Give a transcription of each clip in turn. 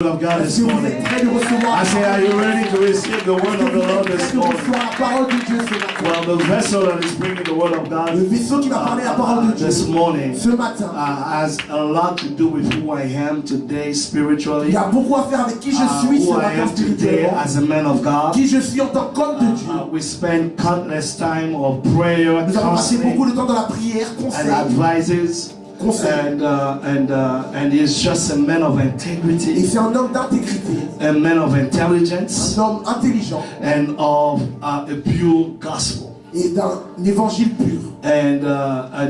Of God this morning. I say, are you ready to receive the word of the Lord this morning? Well, the vessel that is bringing the word of God this morning has a lot to do with who I am today spiritually, who I am today as a man of God. We spend countless time of prayer, counseling, and advices. And he's just a man of integrity. Et c'est un homme d'intégrité. A man of intelligence. Un homme intelligent. And of a pure gospel. Et d'un évangile pur. And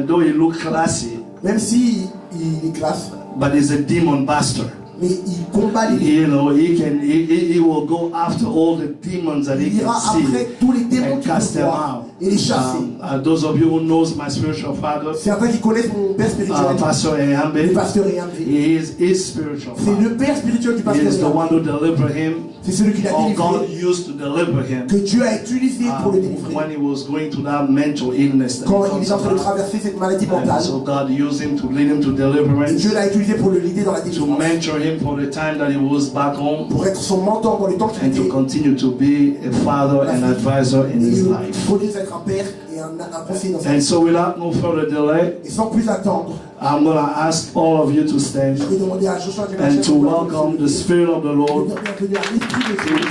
though he looks classy, même si il est classe, but he's a demon buster. Mais il combat les démons. He will go after all the demons that he can see tous les démons and cast them out. Et les chasser. Those of you who knows my spiritual father, certains qui connaissent mon père spirituel, Pastor Eyambe, le pasteur Eyambe, he is his spiritual father. C'est le père spirituel du pasteur He is the one who delivered him. C'est celui qui l'a délivré. God used to deliver him. Que Dieu a utilisé pour le délivrer. When he was going through that mental illness. Quand il est en train de traverser cette maladie mentale. So God used him to lead him to deliverance. Dieu l'a utilisé pour le leader dans la délivrance. To mentor him for the time that he was back home. Pour être son mentor dans le temps qu'il était. And to continue to be a father and advisor in his life. Pour lui être un père et un conseiller dans sa vie. And so without no further delay, et sans plus attendre, I'm going to ask all of you to stand and to welcome the Spirit of the Lord to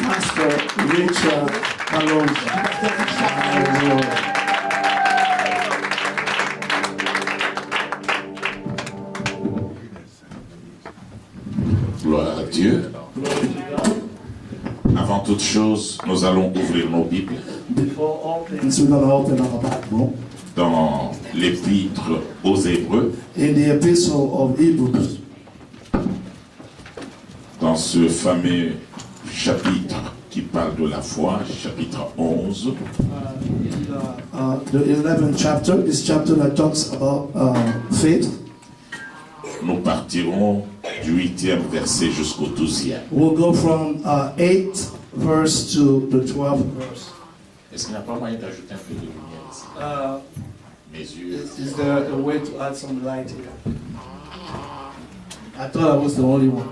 Pastor Richard Kalonji. Gloire à Dieu. Avant toute chose, nous allons ouvrir nos Bibles dans l'épître aux Hébreux. In the epistle of Hebrews. Dans ce fameux chapitre qui parle de la foi, chapitre 11. The 11th chapter, this chapter that talks about faith. Nous partirons du 8e verset jusqu'au 12e. We'll go from 8th verse to the 12th verse. Est-ce qu'il n'y a pas moyen d'ajouter un peu de lumière ici? Mes yeux. Is there a way to add some light here? I thought I was the only one.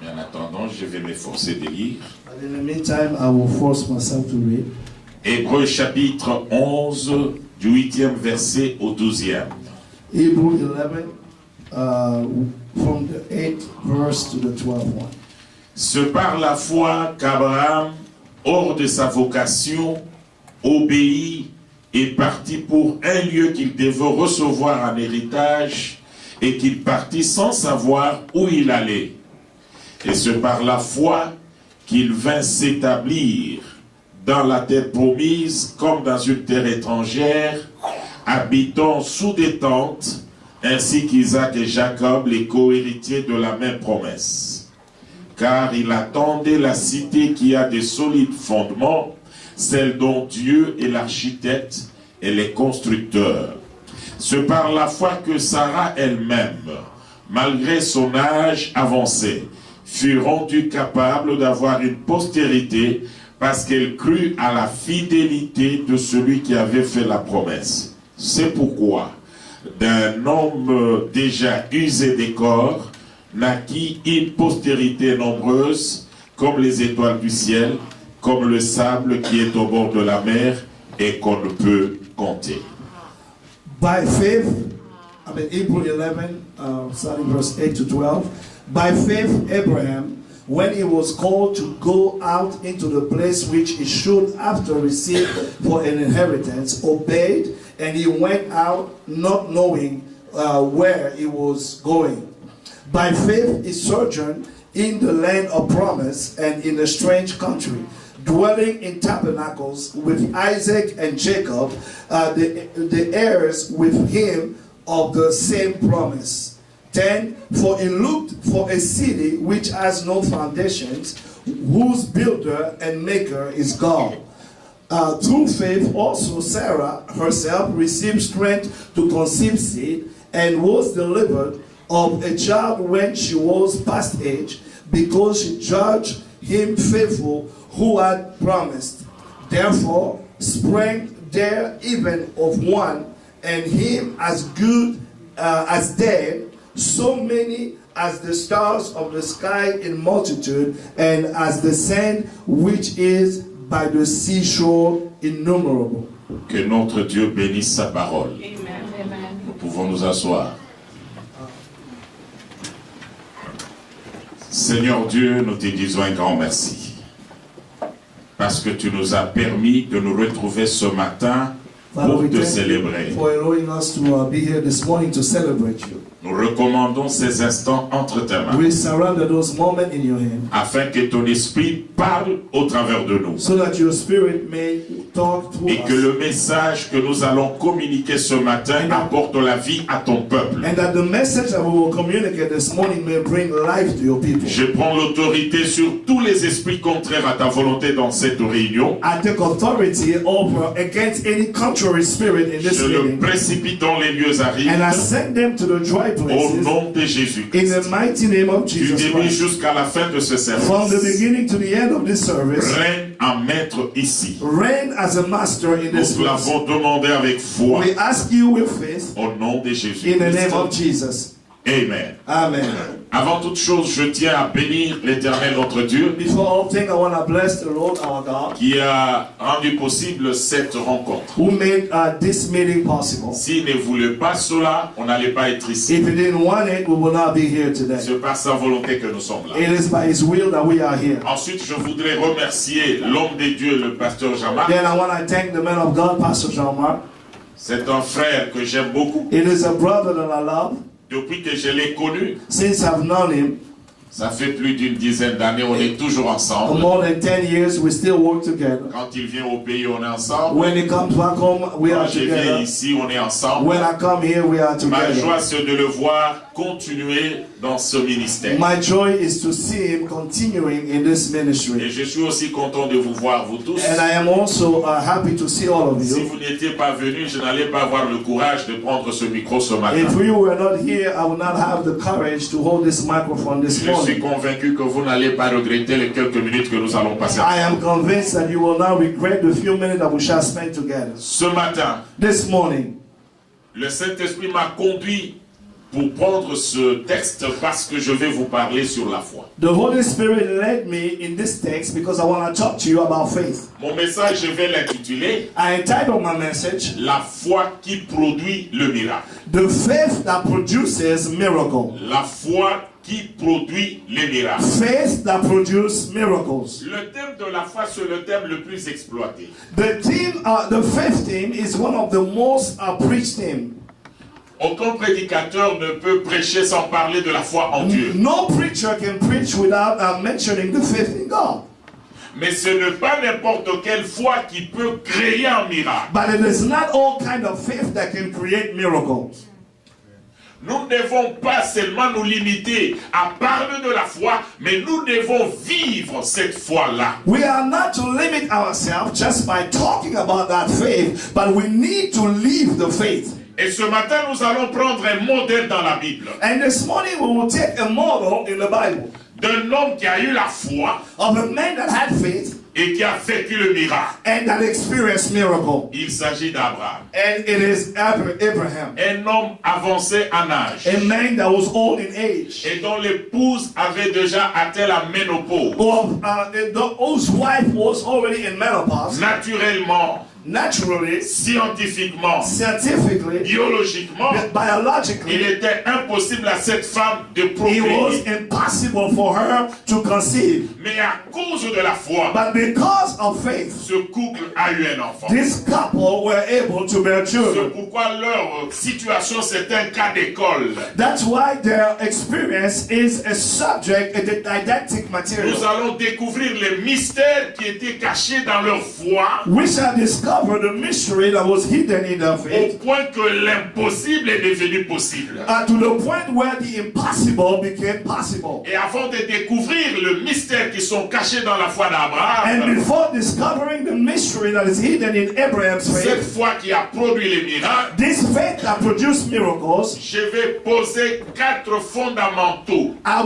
Mais en attendant, je vais m'efforcer de lire. But in the meantime, I will force myself to read. Hébreux chapitre 11, du 8e verset au 12e. Hebrews 11, from the 8th verse to the 12th one. C'est par la foi qu'Abraham, hors de sa vocation, obéit et partit pour un lieu qu'il devait recevoir en héritage et qu'il partit sans savoir où il allait. Et c'est par la foi qu'il vint s'établir dans la terre promise comme dans une terre étrangère, habitant sous des tentes, ainsi qu'Isaac et Jacob, les co-héritiers de la même promesse. Car il attendait la cité qui a des solides fondements, celle dont Dieu est l'architecte et les constructeurs. C'est par la foi que Sarah elle-même, malgré son âge avancé, fut rendue capable d'avoir une postérité parce qu'elle crut à la fidélité de celui qui avait fait la promesse. C'est pourquoi, d'un homme déjà usé des corps, naquit une postérité nombreuse, comme les étoiles du ciel, comme le sable qui est au bord de la mer et qu'on ne peut compter. By faith, Hebrews 11, starting verse 8 to 12. By faith, Abraham, when he was called to go out into the place which he should after receive for an inheritance, obeyed, and he went out not knowing where he was going. By faith, he sojourned in the land of promise and in a strange country, dwelling in tabernacles with Isaac and Jacob, the heirs with him of the same promise. 10, for he looked for a city which has no foundations, whose builder and maker is God. Through faith also Sarah herself received strength to conceive seed and was delivered of a child when she was past age, because she judged him faithful who had promised. Therefore sprang there even of one, and him as good as dead, so many as the stars of the sky in multitude, and as the sand which is by the seashore innumerable. Que notre Dieu bénisse sa parole. Amen. Nous pouvons nous asseoir. Seigneur Dieu, nous te disons un grand merci. Parce que tu nous as permis de nous retrouver ce matin Father, pour we te thank célébrer. you for allowing us to be here this morning to celebrate you. Nous recommandons ces instants entre tes mains, We surrender those moments in your hand afin que ton esprit parle au travers de nous. so that your spirit may talk to Et que us. le message que nous allons communiquer ce matin apporte la vie à ton peuple. And that the message that we will communicate this morning may bring life to your people. Je prends l'autorité sur tous les esprits contraires à ta volonté dans cette réunion. I take authority over against any contrary spirit in this Je le meeting. précipite dans les lieux arides. And I send them to the dry Au places nom de in Jésus-Christ. the mighty name of Du Jesus début Christ. jusqu'à la fin de ce From the service, beginning to the end of this service, règne en maître ici. reign as a master in this Nous place. l'avons demandé avec foi We ask you with faith au nom de in Jésus-Christ. the name of Jesus. Amen. Amen. Avant toute chose, je tiens à bénir l'Éternel notre Dieu Before all things, I want to bless the Lord our God qui a rendu possible cette rencontre. who made this meeting possible. S'il ne voulait pas cela, on n'allait pas être ici. If he didn't want it, we will not be here today. C'est par sa volonté que nous sommes là. It is by his will that we are here. Ensuite, je voudrais remercier l'homme de Dieu, le pasteur Jamal. Then I want to thank the man of God, Pastor Jean-Marc. C'est un frère que j'aime beaucoup. It is a brother that I love. Depuis que je l'ai connu, Since I've known him, ça fait plus d'une dizaine d'années, on est toujours for ensemble. more than 10 years, we still work together. Quand il vient au pays, on est ensemble. When he comes back home, we Quand are je viens together. ici, on est ensemble. When I come here, we are Ma together. joie, c'est de le voir continuer dans ce ministère. My joy is to see him continuing in this Et ministry. je suis aussi content de vous voir, vous tous. And I am also happy to see all of Si you. vous n'étiez pas venus, je n'allais pas avoir le courage de prendre ce micro ce matin. If you were not here, I would not have the courage to hold this microphone this Je suis morning. convaincu que vous n'allez pas regretter les quelques minutes que nous allons passer. I am convinced that you will not regret the few minutes that we shall spend together. Ce matin, This morning, le Saint-Esprit m'a conduit pour prendre ce texte parce que je vais vous parler sur la foi. the Holy Spirit led me in this text because I want to talk to you about faith. Mon message, je vais l'intituler I entitled my message, La foi qui produit le miracle. The Faith That Produces Miracle. La foi qui produit les miracles. Faith that produces miracles. Le thème de la foi, c'est le thème le plus exploité. The fifth theme is one of the most preached theme. Aucun prédicateur ne peut prêcher sans parler de la foi en Dieu. No preacher can preach without mentioning the faith in God. Mais ce n'est pas n'importe quelle foi qui peut créer un miracle. But it is not all kind of faith that can create miracles. Nous ne devons pas seulement nous limiter à parler de la foi, mais nous devons vivre cette foi-là. We are not to limit ourselves just by talking about that faith, but we need to live the faith. Et ce matin, nous allons prendre un modèle dans la Bible And this morning we will take a model in the Bible d'un homme qui a eu la foi of a man that had faith et qui a vécu le miracle. and that experienced miracle. Il s'agit d'Abraham, And it is Abraham, un homme avancé en âge a man that was old in age, et dont l'épouse avait déjà atteint la ménopause. whose wife was already in menopause. Naturellement, Naturally, scientifiquement, scientifically, biologiquement, il biologically, était impossible à cette femme de it was procréer. impossible for her to conceive. Mais à cause de la foi, But because of faith, ce couple a eu un enfant. this couple were able to bear C'est children. pourquoi leur situation, c'est un cas d'école. That's why their experience is a subject, a didactic Nous material. allons découvrir les mystères qui étaient cachés dans leur foi, We shall discover the mystery that was hidden in their au faith, point que l'impossible est devenu possible. to the point where the impossible became possible. Et avant de découvrir le mystère qui sont cachés dans la foi d'Abraham, And before discovering the mystery that is hidden in Abraham's cette faith, foi qui a produit les miracles, this faith that produced miracles, je vais poser 4 fondamentaux. I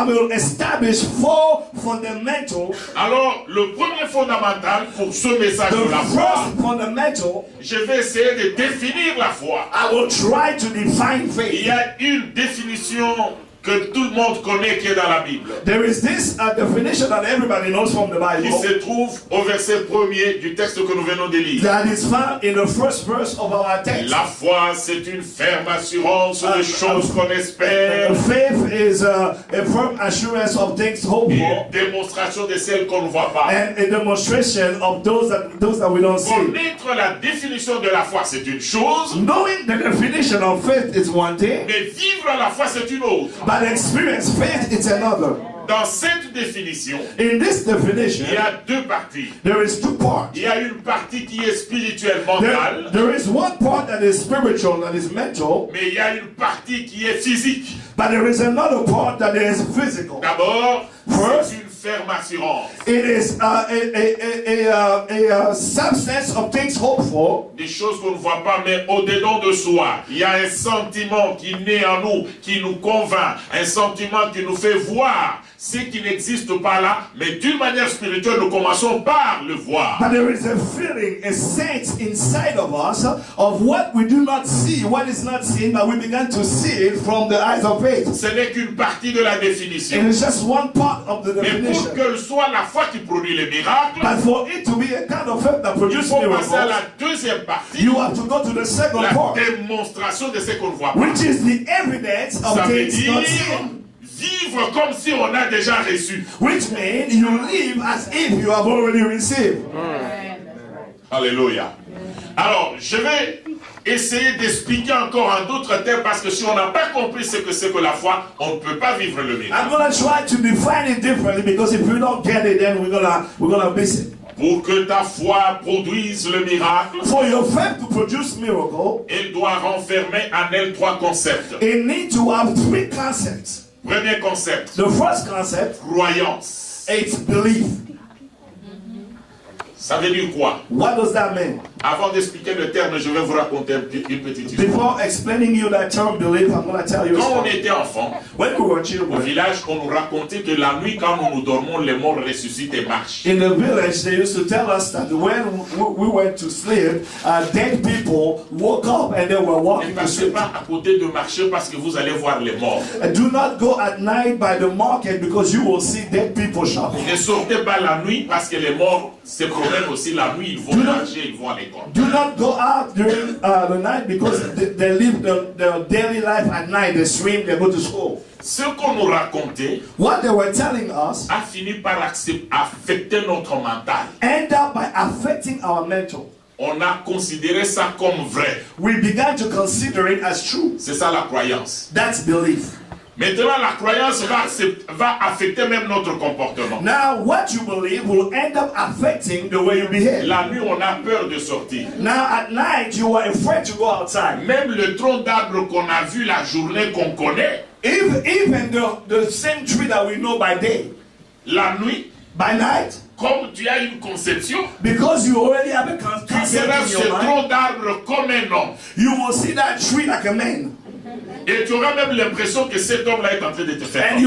will establish 4 fundamentals. Alors, le premier fondamental pour ce message The de la foi, first fundamental, je vais essayer de définir la foi. I will try to define Il faith. y a une définition que tout le monde connaît qui est dans la Bible, There is this definition that everybody knows from the qui Bible se trouve au verset 1er du texte que nous venons de lire. that is found in the first verse of our text. La foi, c'est une ferme assurance des choses qu'on espère Faith is a firm assurance of things hoped et for une démonstration de celles qu'on ne voit pas. and a demonstration of those that we don't see. Connaître la définition de la foi, c'est une chose, Knowing the definition of faith is one thing, mais vivre la foi, c'est une autre. but experience faith is another. Dans cette définition, In this definition, il y a 2 parties. there is 2 parts. Il y a une partie qui est spirituelle, mentale, There is one part that is spiritual, that is mental, mais il y a une partie qui est physique. but there is another part that is physical. D'abord, First, c'est une ferme assurance. it is a substance of things hoped for, Des choses qu'on ne voit pas, mais au-dedans de soi. Il y a un sentiment qui naît en nous, qui nous convainc, un sentiment qui nous fait voir ce qui n'existe pas là, mais d'une manière spirituelle, nous commençons par le voir. but there is a feeling, a sense inside of us of what we do not see, what is not seen, but we begin to see it from the eyes of faith. Ce n'est qu'une partie de la It définition. is just one part of the Mais pour definition. qu'elle soit la foi qui produit les miracles, But for it to be a kind of faith that il produces faut passer à miracles, la deuxième partie, you have to go to the second la part, démonstration de ce qu'on ne voit pas. which is the evidence of Ça veut things dire not seen. vivre comme si on a déjà reçu. Which means you live as if you have already received. Alléluia. Alors, je vais essayer d'expliquer encore en d'autres termes parce que si on n'a pas compris ce que c'est que la foi, on ne peut pas vivre le miracle. I'm gonna try to define it differently because if we don't get it, then we're gonna miss it. Pour que ta foi produise le miracle, For your faith to produce miracle, elle doit renfermer en elle 3 concepts. it needs to have 3 concepts. Premier concept, The first concept croyance. is belief. Ça veut dire quoi? What does that mean? Avant d'expliquer le terme, je vais vous raconter une petite histoire. Before explaining you that term belief, I'm gonna tell you a Quand on story. était enfant, When we were au children, village, on nous racontait que la nuit, quand nous dormons, les morts ressuscitent et marchent. in the village, they used to tell us that when we went to sleep, dead people woke up and they were Ne walking to passez sleep. pas à côté de marcher parce que vous allez voir les morts. Do not go at night by the market because you will see dead people shopping. Ne sortez pas la nuit parce que les morts se promènent aussi la nuit. Ils vont manger, ils vont à l'école. Do not go out during the night because they live their daily life at night. They swim, they go to school. Ce qu'on nous racontait What they were telling us a fini par affecter notre mental. end up by affecting our mental. On a considéré ça comme vrai. We began to consider it as true. C'est ça la croyance. That's belief. Maintenant, la croyance va affecter même notre comportement. Now, what you believe will end up affecting the way you behave. La nuit, on a peur de sortir. Now, at night, you are afraid to go outside. Même le tronc d'arbre qu'on a vu la journée qu'on connaît, Even the same tree that we know by day, la nuit, by night, comme tu as une conception, because you already have a tu concept verras in ce your mind, tronc d'arbre comme un homme. you will see that tree like a man. Et tu auras même l'impression que cet homme-là est en train de te faire. And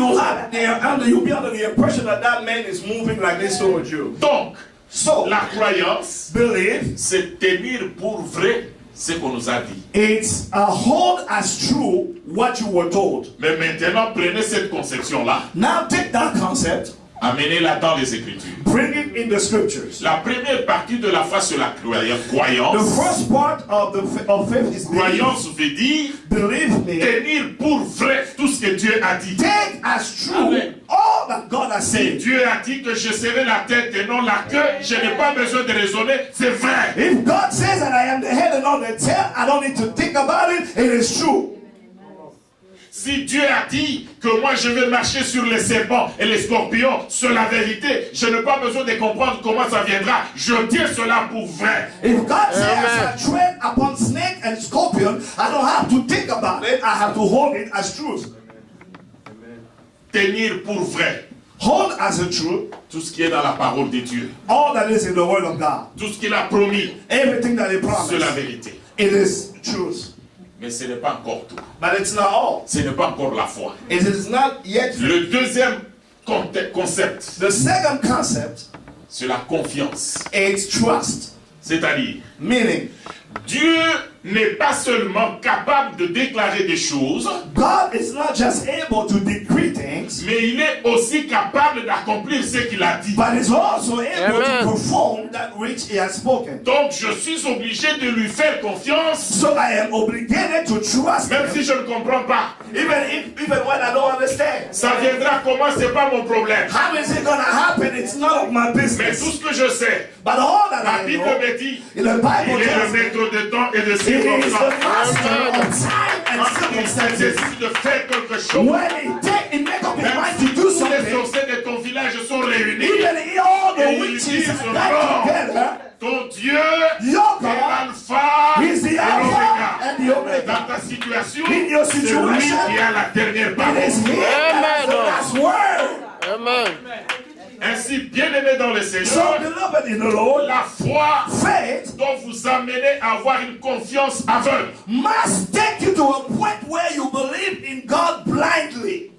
you'll be under the impression that that man is moving like this towards you. Donc, So, la croyance, believe, c'est tenir pour vrai ce qu'on nous a dit. it's a hold as true what you were told. Mais maintenant, prenez cette conception-là, Now take that concept, amenez-la dans les Écritures. bring it in the scriptures. La première partie de la foi sur la The croyance, first part of faith is belief. croyance veut dire Believe me. tenir pour vrai tout ce que Dieu a dit. Take as true Amen. all that God has Si said. Dieu a dit que je serai la tête et non la queue, je n'ai pas besoin de raisonner, c'est vrai. If God says that I am the head and not the tail, I don't need to think about it. It is true. Si Dieu a dit que moi je vais marcher sur les serpents et les scorpions, c'est la vérité. Je n'ai pas besoin de comprendre comment ça viendra. Je tiens cela pour vrai. If God says I tread upon snake and scorpion, I don't have to think about it. I have to hold it as truth. Tenir pour vrai. Hold as a truth tout ce qui est dans la parole de Dieu. all that is in the Word of God. Tout ce qu'il a promis, Everything that He c'est la promised, vérité. it is truth. Mais ce n'est pas encore tout. But it's not all. Ce n'est pas encore la foi. It is not yet. Le deuxième concept, The second concept c'est la confiance. is trust. C'est-à-dire, Meaning, Dieu n'est pas seulement capable de déclarer des choses, God is not just able to decree things, mais il est aussi capable d'accomplir ce qu'il a dit. but is also able Amen. to perform that which He has spoken. Donc je suis obligé de lui faire confiance, So I am obligated to trust même Him, si je ne comprends pas. even when I don't understand. Ça viendra comment, c'est pas mon problème. How is it gonna happen? It's none of my Mais business. tout ce que je sais, But all that la I Bible know, me dit, in the Bible il est le tells me, maître de temps et de He is the circonstances. master of time and Quand il circumstances. décide de faire quelque chose, When He make up His même mind si to do tous les something, sorciers de ton village sont réunis, even all et the ils witches disent are non, together, ton Dieu your est God l'alpha is the et Alpha l'oméga. and the Omega. Dans ta situation, In your c'est lui situation, qui a la dernière It parole. is Him that has the last word. Amen. Ainsi, bien-aimés dans le So, Seigneur, beloved in the Lord, la foi faith doit vous amener à avoir une confiance aveugle. must take you to a point where you believe in God blindly.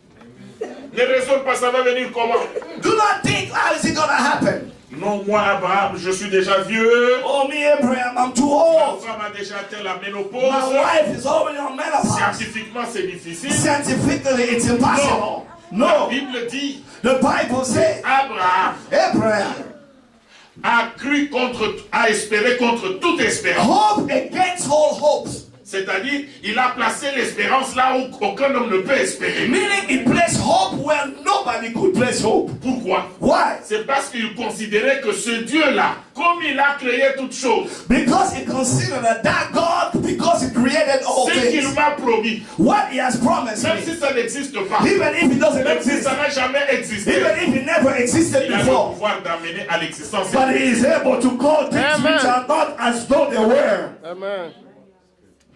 Ne raisonne pas, ça va venir comment? Do not think, how is it going to happen? Non, moi, Abraham, je suis déjà vieux. Oh, me, Abraham, I'm too Ma old. femme a déjà atteint la My ménopause. wife is already on menopause. Scientifiquement, c'est difficile. Scientifically, it's impossible. La No. Bible dit, The Bible says, Abraham Abraham, a espéré contre toute espérance. hope against all hopes. C'est-à-dire, il a placé l'espérance là où aucun homme ne peut espérer. Meaning, he placed hope where nobody could place hope. Pourquoi? Why? C'est parce qu'il considérait que ce Dieu-là, comme il a créé toutes choses, Because he considered that God, because he created all ce qu'il things, m'a promis, what he has promised même me, si ça n'existe pas, even if it doesn't même si exist, ça n'a jamais existé, even if it never existed il a le before, pouvoir d'amener à l'existence. but he is able to call things Amen. which are not as though they were. Amen.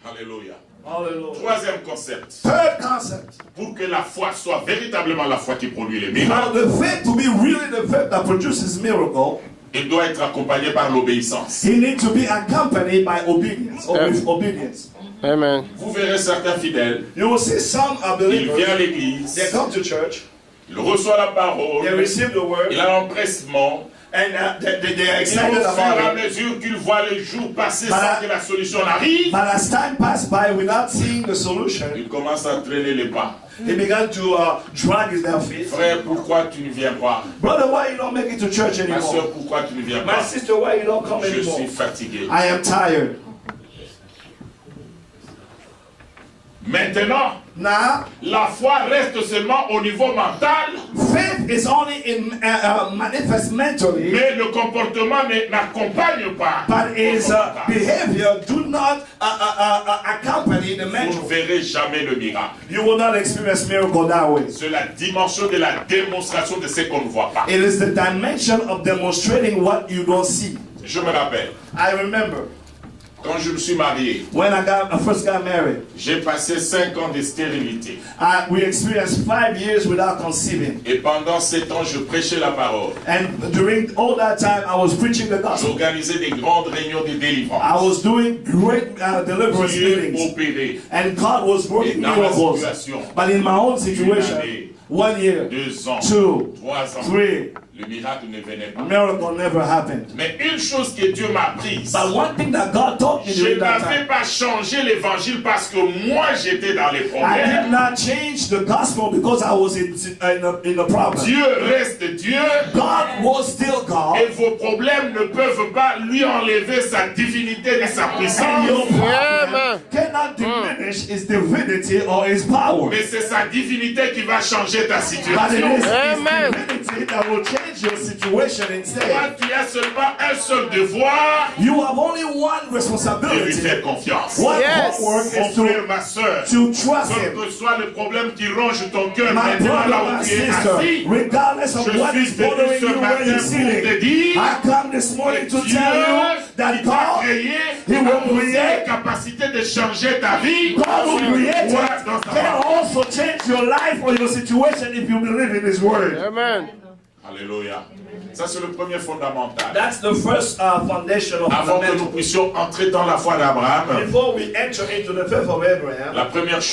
Alléluia. Hallelujah. Troisième concept. Third concept. Pour que la foi soit véritablement la foi qui produit les Now, miracles, the faith to be really the faith that produces miracle, il doit être accompagné par l'obéissance. he needs to be accompanied by obedience or with obedience. Amen. Vous verrez certains fidèles, You will see some are il vient à believers, l'église, they come to church, il reçoit la they parole, receive the word, il a l'empressement, and they are et au excited fur et à about it. mesure qu'il voit les jours passer Voilà. sans que la solution n'arrive, But as time passed by without seeing the solution, il commence à traîner les pas. he began to drag their feet. Frère, pourquoi tu ne viens pas? Brother, why you don't make it to church Ma soeur, anymore? pourquoi tu ne viens My pas? sister, why you don't come Je anymore? suis fatigué. I am tired. Maintenant, Now, la foi reste seulement au niveau mental, faith is only in manifest mentally, mais le comportement n'accompagne pas. but his votre mental. behavior do not accompany the Vous ne mental. verrez jamais le miracle. You will not experience miracle that way. C'est la dimension de la démonstration de ce qu'on ne voit pas. It is the dimension of demonstrating what you don't see. Je me rappelle, I remember quand je me suis marié, when I first got married, j'ai passé 5 ans de stérilité. we experienced 5 years without conceiving. Et pendant 7 ans, je prêchais la parole. And during all that time, I was preaching the gospel. J'organisais des grandes réunions de I délivrance. was doing great deliverance Dieu meetings. opéré. And God was Et working dans ma miracles. situation, But in my own une situation, année, 1 year, 2 ans, 2, 3 ans, 3, le miracle ne venait pas. miracle never happened. Mais une chose que Dieu m'a apprise, But one thing that God taught me je during that n'avais time, pas changé l'évangile parce que moi j'étais dans les I did problèmes. not change the gospel because I was in the problem. Dieu reste Dieu God was still God. et vos problèmes ne peuvent pas lui enlever sa divinité ni sa And puissance. your problem Amen. cannot diminish his divinity or his power. Mais c'est sa divinité qui va changer ta But it situation. is Amen. his divinity that will change your situation Toi, instead. tu as seulement un seul devoir You have only one de lui responsibility. faire confiance. One Yes. homework Mon is frère, ma soeur, to trust quel him. que soit le problème qui ronge ton cœur My maintenant là brother, où my tu es sister, assis, regardless of Je what suis is bothering venu ce you where matin you're pour te sitting, dire I come this morning to Dieu tell you that qui t'a God créé He will a aussi la create. capacité de changer ta vie. God si who tu created crois dans sa can parole. also change your life or your situation if you believe in His word. Amen. Alléluia. Ça, c'est le premier fondamental. That's the first foundation of Avant que nous fundamental. puissions entrer dans la foi d'Abraham, Before we enter into the faith of Abraham, la première chose